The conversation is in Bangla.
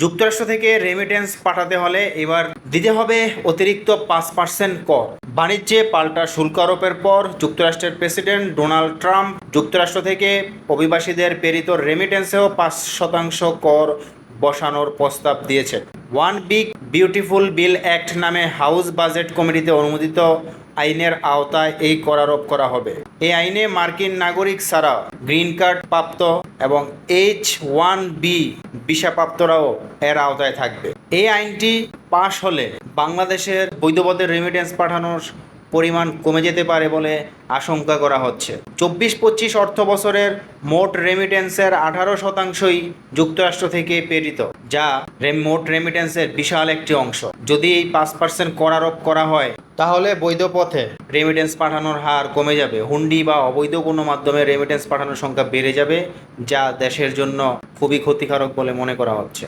যুক্তরাষ্ট্র থেকে রেমিটেন্স পাঠাতে হলে এবার দিতে হবে অতিরিক্ত 5% কর। বাণিজ্যে পাল্টা শুল্ক আরোপের পর যুক্তরাষ্ট্রের প্রেসিডেন্ট ডোনাল্ড ট্রাম্প যুক্তরাষ্ট্র থেকে অভিবাসীদের প্রেরিত রেমিটেন্সেও 5% কর বসানোর প্রস্তাব দিয়েছে। One big beautiful bill act নামে হাউস বাজেট কমিটিতে অনুমোদিত আইনের আওতায় এই কর আরোপ করা হবে। এই আইনে মার্কিন নাগরিক ছাড়া গ্রিন কার্ড প্রাপ্ত এবং H-1B ভিসাপ্রাপ্তরাও এর আওতায় থাকবে। এই আইনটি পাশ হলে বাংলাদেশের বৈধ পথে রেমিটেন্স পাঠানোর পরিমাণ কমে যেতে পারে বলে আশঙ্কা করা হচ্ছে। 24-25 অর্থ বছরের মোট রেমিটেন্সের 18%ই যুক্তরাষ্ট্র থেকে প্রেরিত, যা মোট রেমিটেন্সের বিশাল একটি অংশ। যদি এই 5% কর আরোপ করা হয় তাহলে বৈধ পথে রেমিটেন্স পাঠানোর হার কমে যাবে। হুন্ডি বা অবৈধ কোনো মাধ্যমে রেমিটেন্স পাঠানোর সংখ্যা বেড়ে যাবে, যা দেশের জন্য খুবই ক্ষতিকারক বলে মনে করা হচ্ছে।